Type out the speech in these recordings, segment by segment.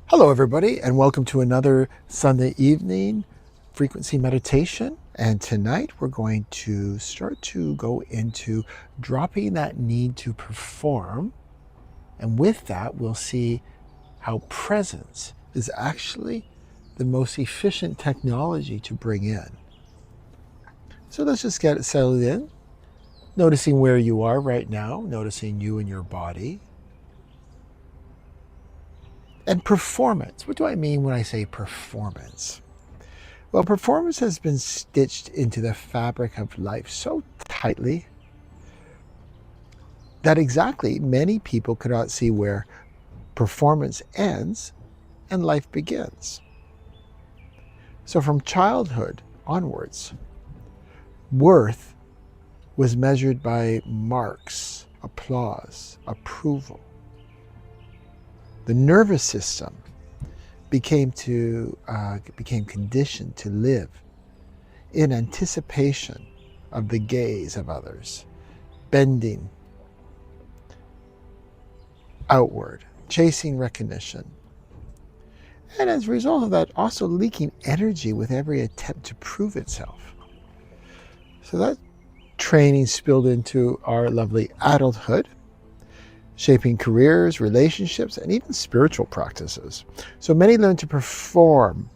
Hello, everybody, and welcome to another Sunday evening frequency meditation. And tonight we're going to start to go into dropping that need to perform. And with that, we'll see how presence is actually the most efficient technology to bring in. So let's just get it settled in, noticing where you are right now, noticing you and your body. And performance. What do I mean when I say performance? Well, performance has been stitched into the fabric of life so tightly that exactly many people cannot see where performance ends and life begins. So from childhood onwards, worth was measured by marks, applause, approval. The nervous system became conditioned to live in anticipation of the gaze of others, bending outward, chasing recognition. And as a result of that, also leaking energy with every attempt to prove itself. So that training spilled into our lovely adulthood, shaping careers, relationships, and even spiritual practices. So many learn to perform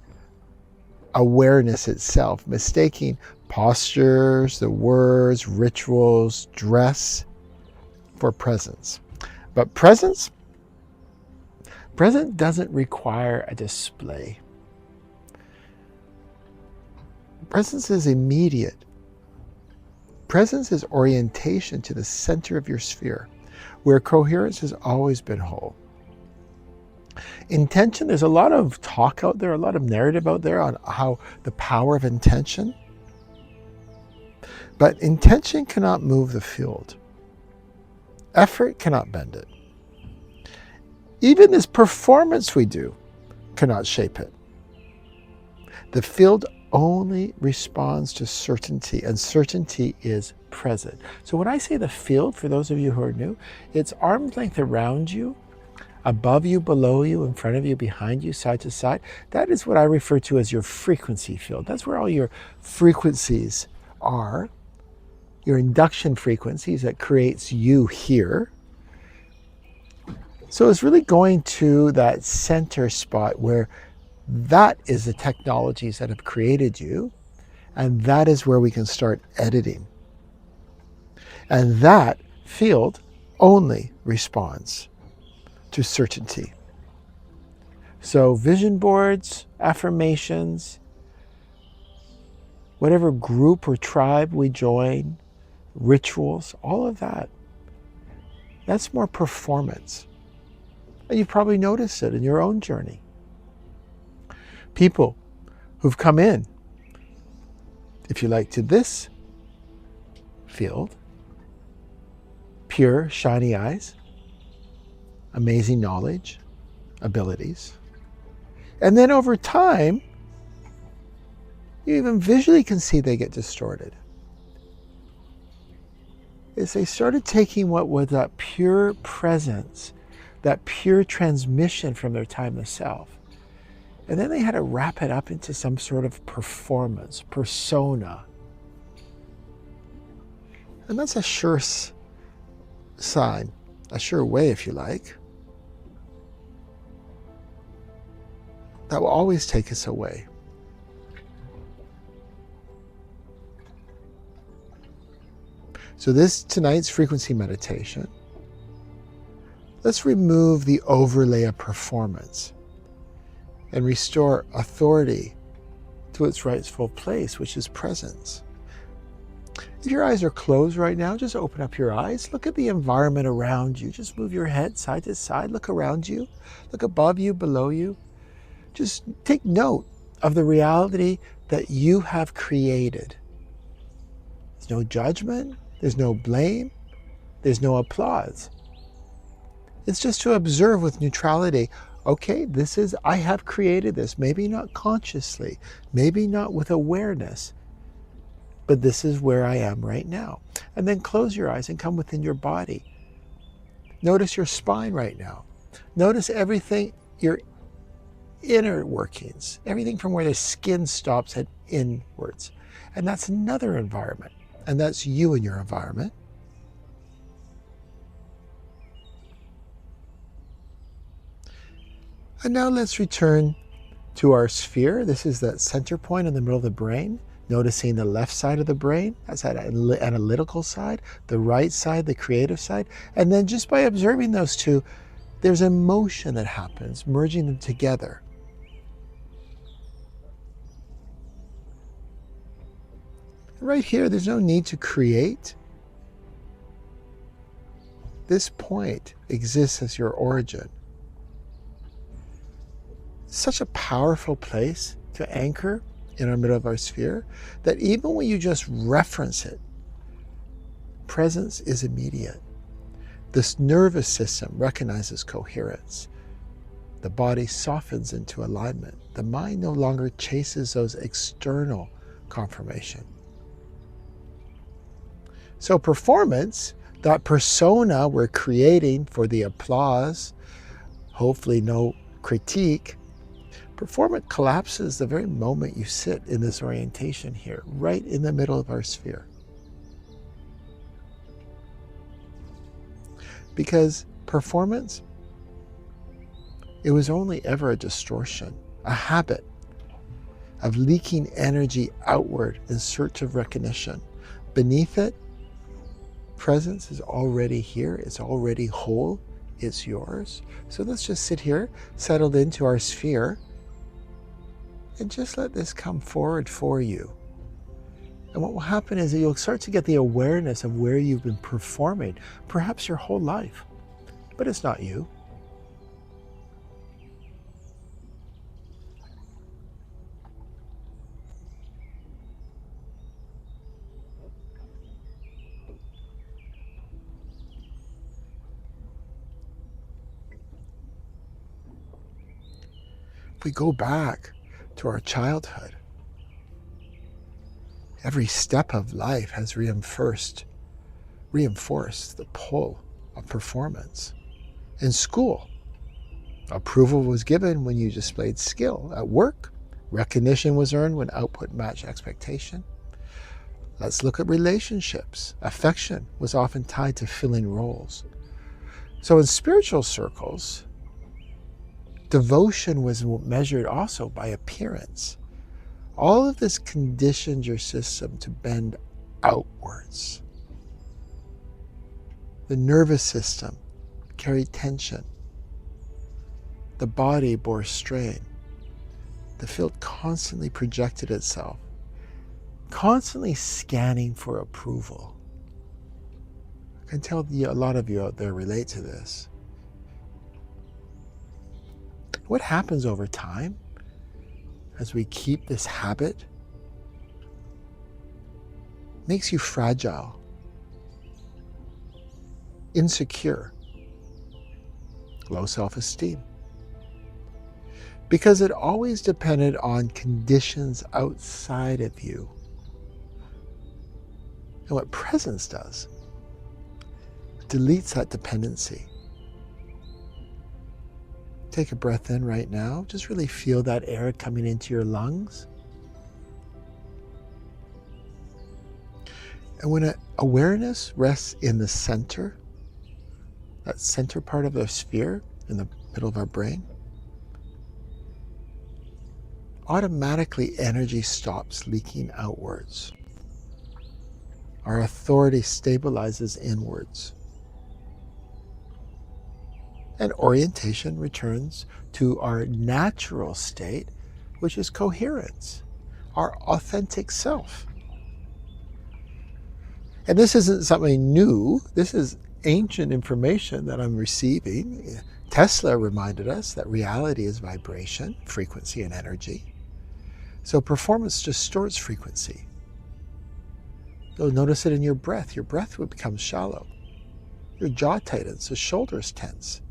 awareness itself, mistaking postures, the words, rituals, dress for presence. But presence doesn't require a display. Presence is immediate. Presence is orientation to the center of your sphere, where coherence has always been whole. Intention, there's a lot of talk out there, a lot of narrative out there on how the power of intention. But intention cannot move the field. Effort cannot bend it. Even this performance we do cannot shape it. The field only responds to certainty, and certainty is present. So when I say the field, for those of you who are new, it's arm's length around you, above you, below you, in front of you, behind you, side to side. That is what I refer to as your frequency field. That's where all your frequencies are, your induction frequencies that creates you here. So it's really going to that center spot where that is the technologies that have created you, and that is where we can start editing. And that field only responds to certainty. So vision boards, affirmations, whatever group or tribe we join, rituals, all of that, that's more performance. And you've probably noticed it in your own journey. People who've come in, if you like, to this field, pure, shiny eyes, amazing knowledge, abilities. And then over time, you even visually can see they get distorted. Is they started taking what was that pure presence, that pure transmission from their timeless self, and then they had to wrap it up into some sort of performance, persona. And that's a sure sign, a sure way, if you like, that will always take us away. So tonight's frequency meditation, let's remove the overlay of performance and restore authority to its rightful place, which is presence. If your eyes are closed right now, just open up your eyes. Look at the environment around you. Just move your head side to side. Look around you. Look above you, below you. Just take note of the reality that you have created. There's no judgment. There's no blame. There's no applause. It's just to observe with neutrality. Okay, I have created this. Maybe not consciously, maybe not with awareness, but this is where I am right now. And then close your eyes and come within your body. Notice your spine right now. Notice everything, your inner workings, everything from where the skin stops and inwards. And that's another environment. And that's you and your environment. And now let's return to our sphere. This is that center point in the middle of the brain. Noticing the left side of the brain, that's that analytical side, the right side, the creative side. And then just by observing those two, there's emotion that happens, merging them together. Right here, there's no need to create. This point exists as your origin. Such a powerful place to anchor in our middle of our sphere that even when you just reference it, presence is immediate. This nervous system recognizes coherence. The body softens into alignment. The mind no longer chases those external confirmation. So performance, that persona we're creating for the applause, hopefully no critique, performance collapses the very moment you sit in this orientation here, right in the middle of our sphere. Because performance, it was only ever a distortion, a habit of leaking energy outward in search of recognition. Beneath it, presence is already here, it's already whole, it's yours. So let's just sit here, settled into our sphere, and just let this come forward for you. And what will happen is that you'll start to get the awareness of where you've been performing, perhaps your whole life, but it's not you. If we go back to our childhood, every step of life has reinforced the pull of performance. In school, approval was given when you displayed skill. At work, recognition was earned when output matched expectation. Let's look at relationships. Affection was often tied to filling roles. So in spiritual circles, devotion was measured also by appearance. All of this conditioned your system to bend outwards. The nervous system carried tension. The body bore strain. The field constantly projected itself, constantly scanning for approval. I can tell a lot of you out there relate to this. What happens over time as we keep this habit makes you fragile, insecure, low self-esteem. Because it always depended on conditions outside of you. And what presence does, it deletes that dependency. Take a breath in right now. Just really feel that air coming into your lungs. And when awareness rests in the center, that center part of the sphere in the middle of our brain, automatically energy stops leaking outwards. Our authority stabilizes inwards. And orientation returns to our natural state, which is coherence, our authentic self. And this isn't something new. This is ancient information that I'm receiving. Tesla reminded us that reality is vibration, frequency, and energy. So performance distorts frequency. You'll notice it in your breath. Your breath would become shallow. Your jaw tightens, the shoulders tense.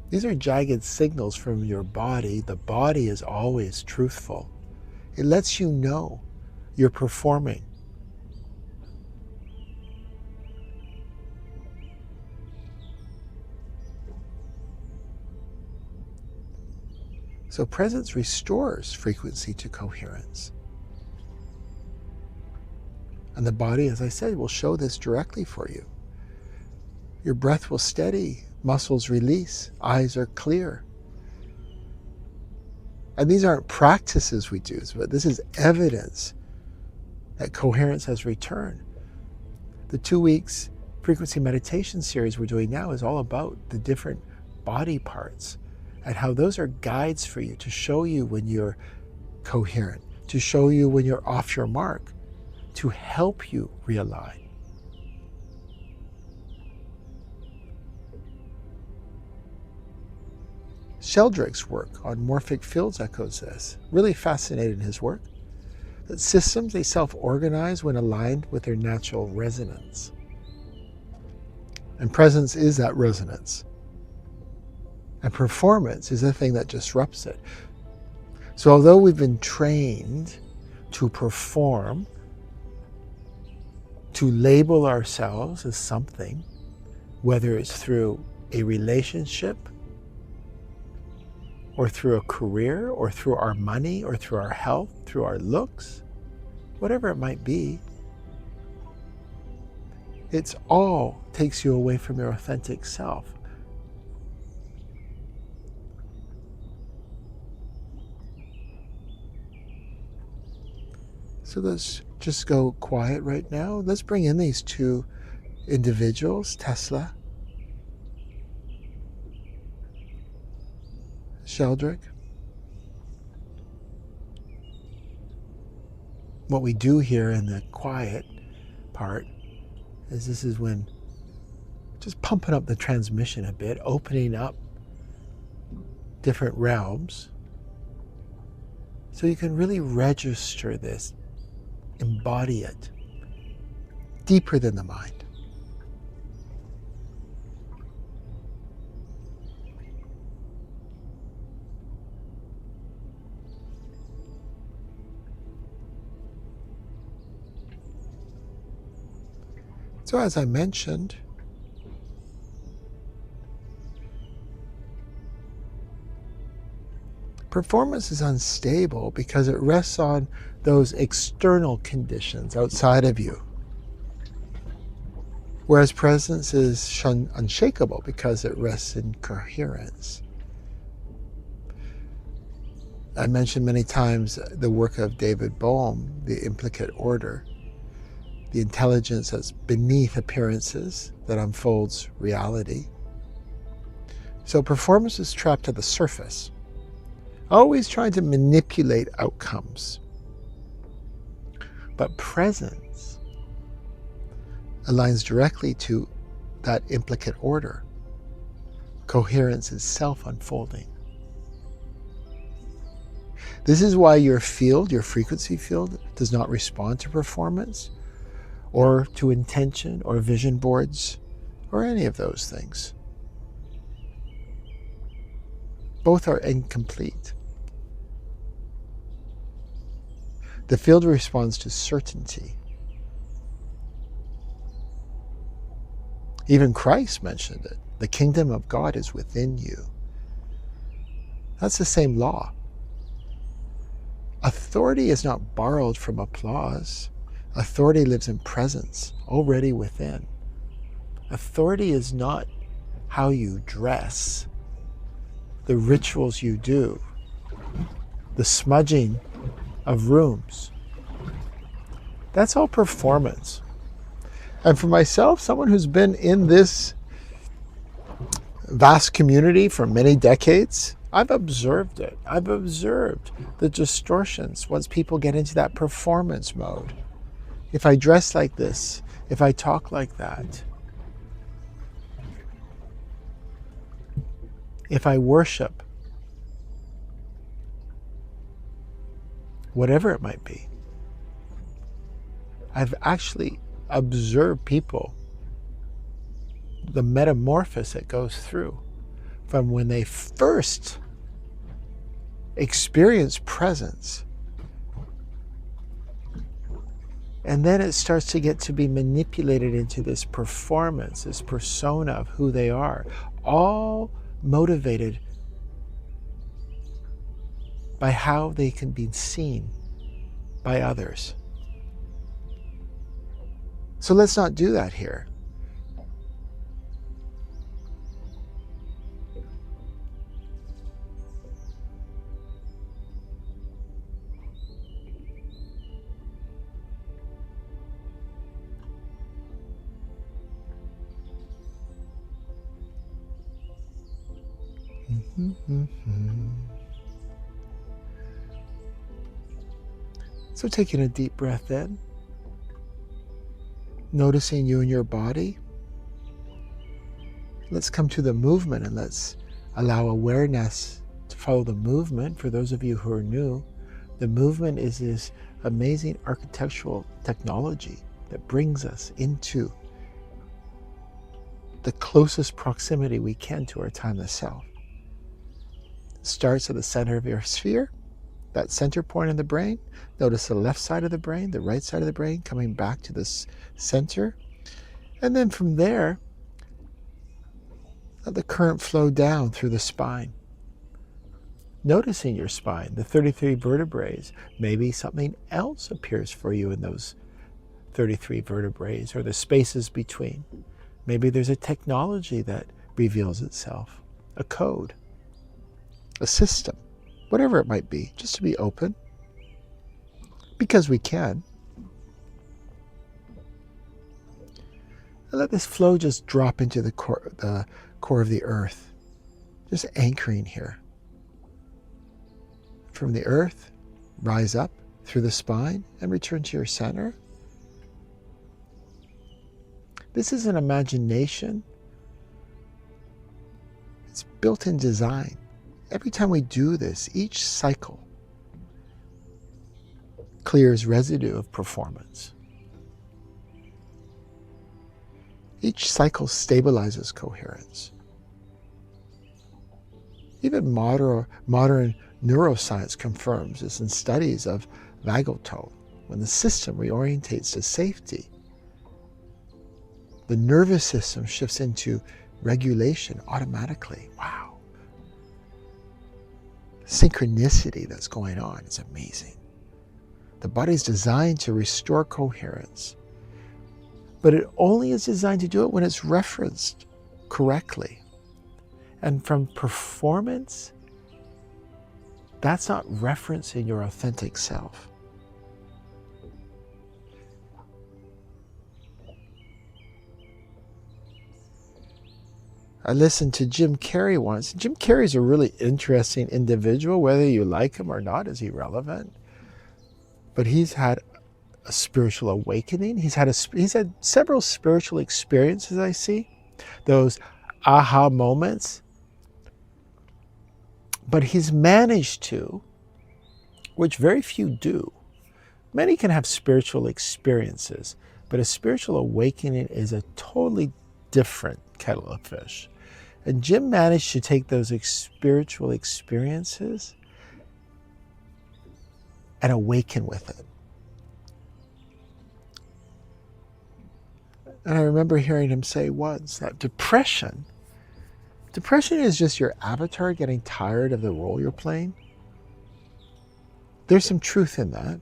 These are jagged signals from your body. The body is always truthful. It lets you know you're performing. So presence restores frequency to coherence. And the body, as I said, will show this directly for you. Your breath will steady, muscles release, eyes are clear. And these aren't practices we do, but this is evidence that coherence has returned. The 2 weeks frequency meditation series we're doing now is all about the different body parts and how those are guides for you to show you when you're coherent, to show you when you're off your mark, to help you realign. Sheldrake's work on morphic fields echoes this. Really fascinated in his work. That systems, they self-organize when aligned with their natural resonance. And presence is that resonance. And performance is the thing that disrupts it. So although we've been trained to perform, to label ourselves as something, whether it's through a relationship, or through a career, or through our money, or through our health, through our looks, whatever it might be, it's all takes you away from your authentic self. So let's just go quiet right now. Let's bring in these two individuals, Tesla, Sheldrake. What we do here in the quiet part is this is when just pumping up the transmission a bit, opening up different realms so you can really register this, embody it deeper than the mind. So as I mentioned, performance is unstable because it rests on those external conditions outside of you. Whereas presence is unshakable because it rests in coherence. I mentioned many times the work of David Bohm, the implicate order, the intelligence that's beneath appearances that unfolds reality. So performance is trapped at the surface, always trying to manipulate outcomes. But presence aligns directly to that implicate order. Coherence is self-unfolding. This is why your field, your frequency field, does not respond to performance or to intention or vision boards or any of those things. Both are incomplete. The field responds to certainty. Even Christ mentioned it. The kingdom of God is within you. That's the same law. Authority is not borrowed from applause. Authority lives in presence, already within. Authority is not how you dress, the rituals you do, the smudging of rooms. That's all performance. And for myself, someone who's been in this vast community for many decades, I've observed it. I've observed the distortions once people get into that performance mode. If I dress like this, if I talk like that, if I worship, whatever it might be, I've actually observed people, the metamorphosis that goes through from when they first experience presence. And then it starts to get to be manipulated into this performance, this persona of who they are, all motivated by how they can be seen by others. So let's not do that here. So taking a deep breath in, noticing you and your body. Let's come to the movement and let's allow awareness to follow the movement. For those of you who are new, the movement is this amazing architectural technology that brings us into the closest proximity we can to our timeless self. It starts at the center of your sphere, that center point in the brain. Notice the left side of the brain, the right side of the brain, coming back to this center. And then from there, let the current flow down through the spine. Noticing your spine, the 33 vertebrae. Maybe something else appears for you in those 33 vertebrae or the spaces between. Maybe there's a technology that reveals itself, a code, a system, whatever it might be, just to be open, because we can. And let this flow just drop into the core of the earth, just anchoring here. From the earth, rise up through the spine and return to your center. This is an imagination. It's built-in design. Every time we do this, each cycle clears residue of performance. Each cycle stabilizes coherence. Even modern neuroscience confirms this in studies of vagal tone. When the system reorientates to safety, the nervous system shifts into regulation automatically. Wow. Synchronicity that's going on is amazing. The body's designed to restore coherence, but it only is designed to do it when it's referenced correctly. And from performance, that's not referencing your authentic self. I listened to Jim Carrey once. Jim Carrey's a really interesting individual. Whether you like him or not is irrelevant. But he's had a spiritual awakening. He's had several spiritual experiences, I see. Those aha moments. But he's managed to, which very few do. Many can have spiritual experiences, but a spiritual awakening is a totally different kettle of fish. And Jim managed to take those spiritual experiences and awaken with it. And I remember hearing him say once that depression is just your avatar getting tired of the role you're playing. There's some truth in that.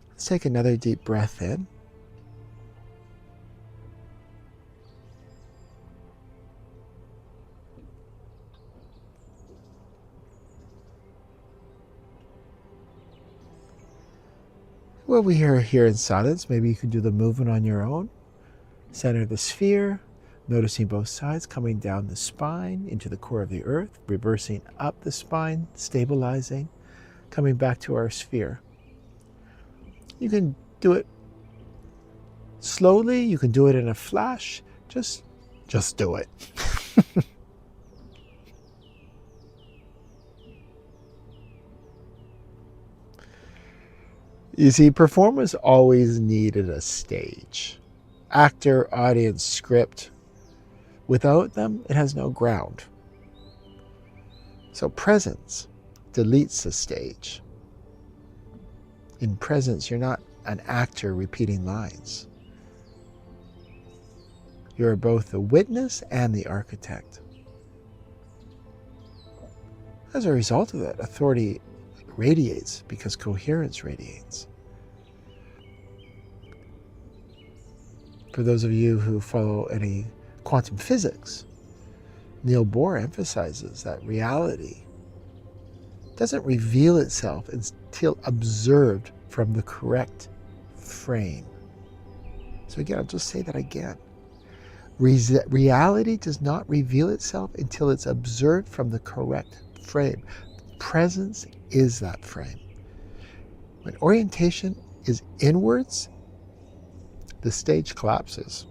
Let's take another deep breath in. Well, we are here in silence. Maybe you can do the movement on your own. Center the sphere, noticing both sides, coming down the spine into the core of the earth, reversing up the spine, stabilizing, coming back to our sphere. You can do it slowly, you can do it in a flash, just do it. You see, performers always needed a stage. Actor, audience, script. Without them, it has no ground. So presence deletes the stage. In presence, you're not an actor repeating lines. You're both the witness and the architect. As a result of that, authority radiates because coherence radiates. For those of you who follow any quantum physics, Niels Bohr emphasizes that reality doesn't reveal itself until observed from the correct frame. So again, I'll just say that again. Reality does not reveal itself until it's observed from the correct frame. Presence is that frame. When orientation is inwards, the stage collapses.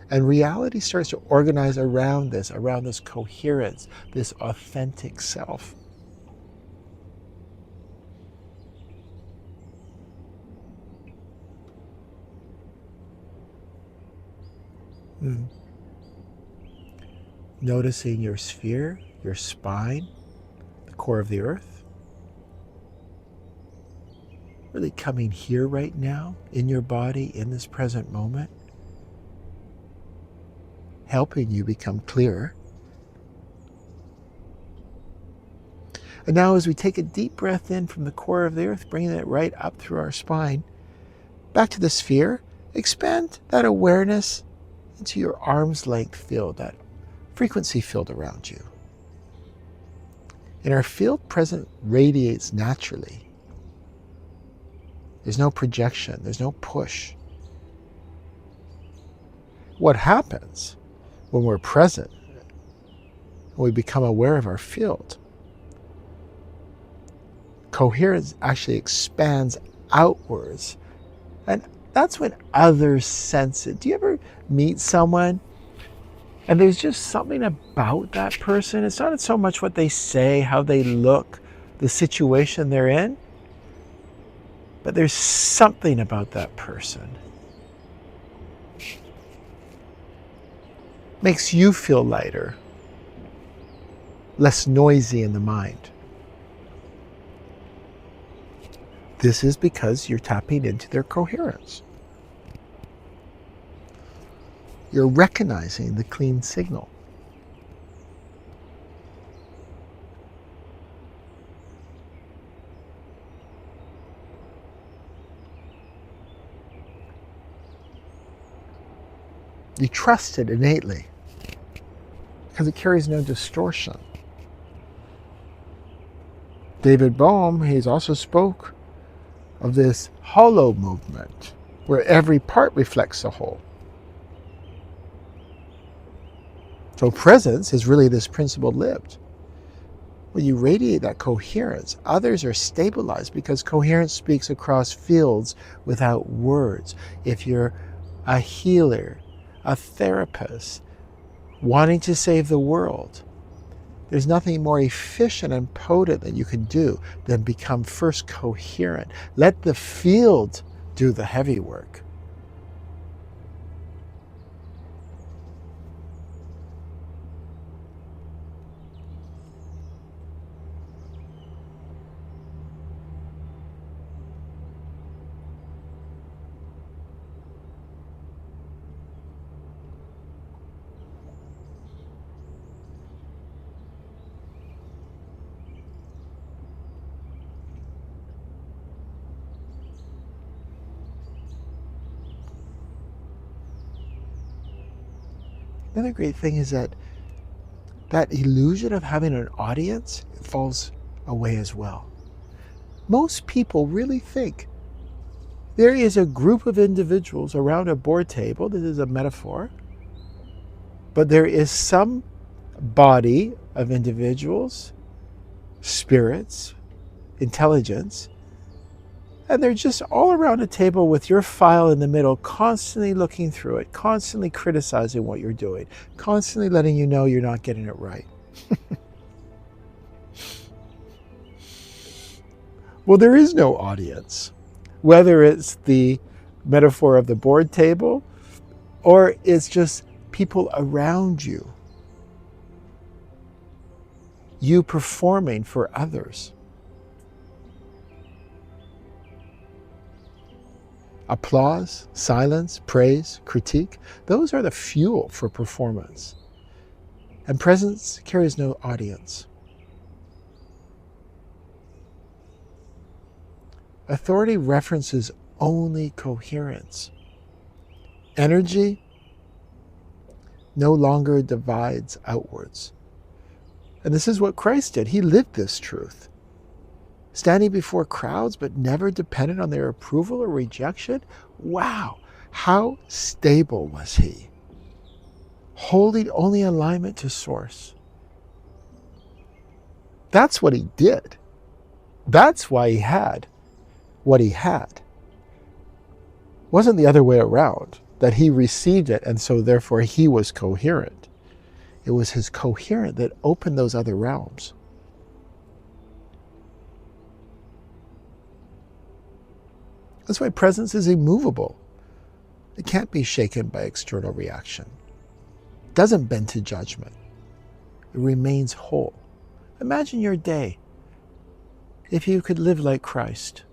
And reality starts to organize around this coherence, this authentic self. Noticing your sphere, your spine, the core of the earth. Really coming here right now, in your body, in this present moment. Helping you become clearer. And now as we take a deep breath in from the core of the earth, bringing it right up through our spine, back to the sphere, expand that awareness into your arm's length field, that frequency field around you. And our field present radiates naturally. There's no projection, there's no push. What happens when we're present, when we become aware of our field, coherence actually expands outwards. And that's when others sense it. Do you ever meet someone and there's just something about that person? It's not so much what they say, how they look, the situation they're in, but there's something about that person. Makes you feel lighter, less noisy in the mind. This is because you're tapping into their coherence. You're recognizing the clean signal. You trust it innately because it carries no distortion. David Bohm, he's also spoke of this hollow movement where every part reflects the whole. So presence is really this principle lived. When you radiate that coherence, others are stabilized because coherence speaks across fields without words. If you're a healer, a therapist, wanting to save the world, there's nothing more efficient and potent that you can do than become first coherent. Let the field do the heavy work. Another great thing is that illusion of having an audience falls away as well. Most people really think there is a group of individuals around a board table. This is a metaphor. But there is some body of individuals, spirits, intelligence, and they're just all around a table with your file in the middle, constantly looking through it, constantly criticizing what you're doing, constantly letting you know you're not getting it right. Well, there is no audience, whether it's the metaphor of the board table or it's just people around you, you performing for others. Applause, silence, praise, critique, those are the fuel for performance. And presence carries no audience. Authority references only coherence. Energy no longer divides outwards. And this is what Christ did. He lived this truth. Standing before crowds, but never dependent on their approval or rejection. Wow, how stable was he? Holding only alignment to source. That's what he did. That's why he had what he had. It wasn't the other way around, that he received it and so therefore he was coherent. It was his coherence that opened those other realms. That's why presence is immovable. It can't be shaken by external reaction. It doesn't bend to judgment. It remains whole. Imagine your day if you could live like Christ.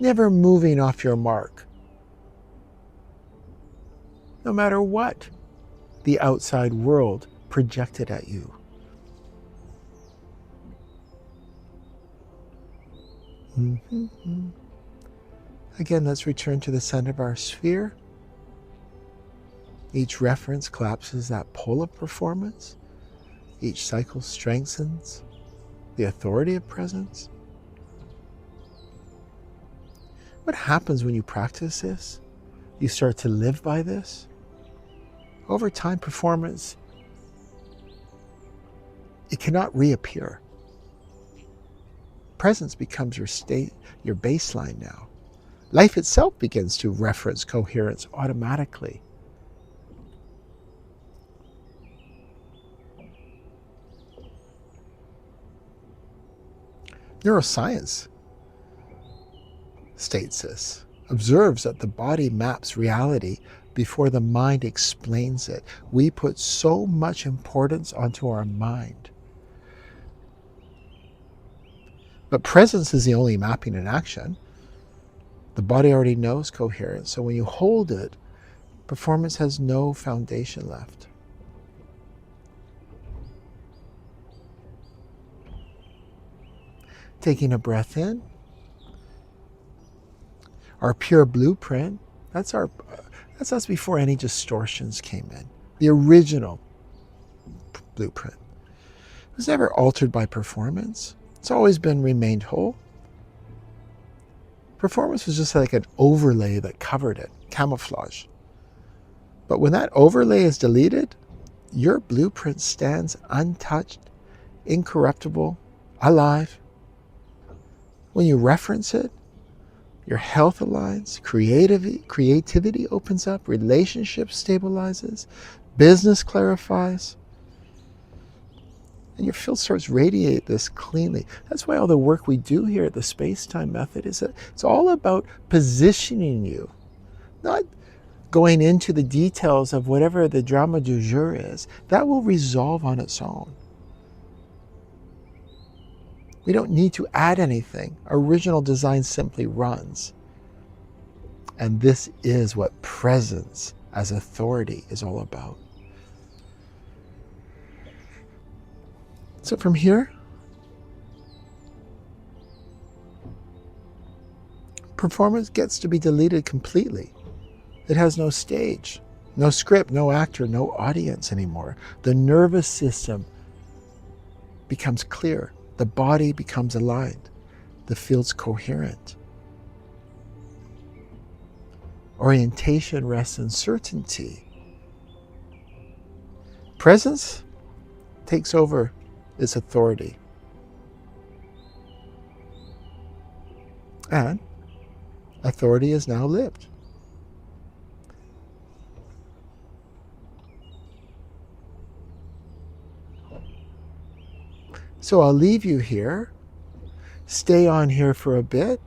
Never moving off your mark. No matter what the outside world projected at you. Again, let's return to the center of our sphere. Each reference collapses that pole of performance. Each cycle strengthens the authority of presence. What happens when you practice this? You start to live by this. Over time, performance, it cannot reappear. Presence becomes your state, your baseline now. Life itself begins to reference coherence automatically. Neuroscience states this, observes that the body maps reality before the mind explains it. We put so much importance onto our mind. But presence is the only mapping in action. The body already knows coherence, so when you hold it, performance has no foundation left. Taking a breath in. Our pure blueprint, that's us before any distortions came in. The original blueprint. It was never altered by performance. It's always remained whole. Performance was just like an overlay that covered it, camouflage. But when that overlay is deleted, your blueprint stands untouched, incorruptible, alive. When you reference it, your health aligns, creativity opens up, relationship stabilizes, business clarifies, and your field starts radiate this cleanly. That's why all the work we do here at the Space-Time Method is that it's all about positioning you, not going into the details of whatever the drama du jour is. That will resolve on its own. We don't need to add anything. Original design simply runs. And this is what presence as authority is all about. So from here, performance gets to be deleted completely. It has no stage, no script, no actor, no audience anymore. The nervous system becomes clear. The body becomes aligned. The field's coherent. Orientation rests in certainty. Presence takes over its authority. And authority is now lived. So I'll leave you here. Stay on here for a bit.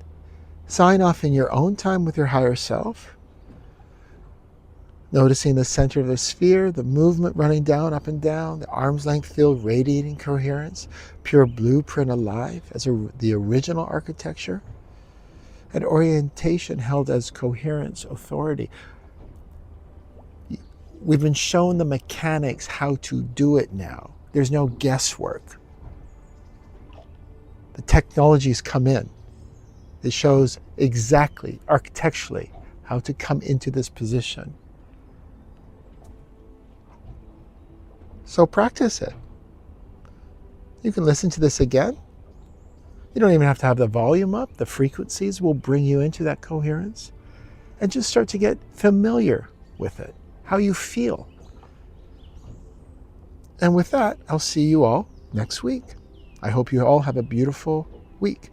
Sign off in your own time with your higher self. Noticing the center of the sphere, the movement running down, up and down, the arm's length field radiating coherence, pure blueprint alive as the original architecture, and orientation held as coherence, authority. We've been shown the mechanics how to do it now. There's no guesswork. the technologies come in. It shows exactly, architecturally, how to come into this position. So practice it. You can listen to this again. You don't even have to have the volume up. The frequencies will bring you into that coherence. And just start to get familiar with it, how you feel. And with that, I'll see you all next week. I hope you all have a beautiful week.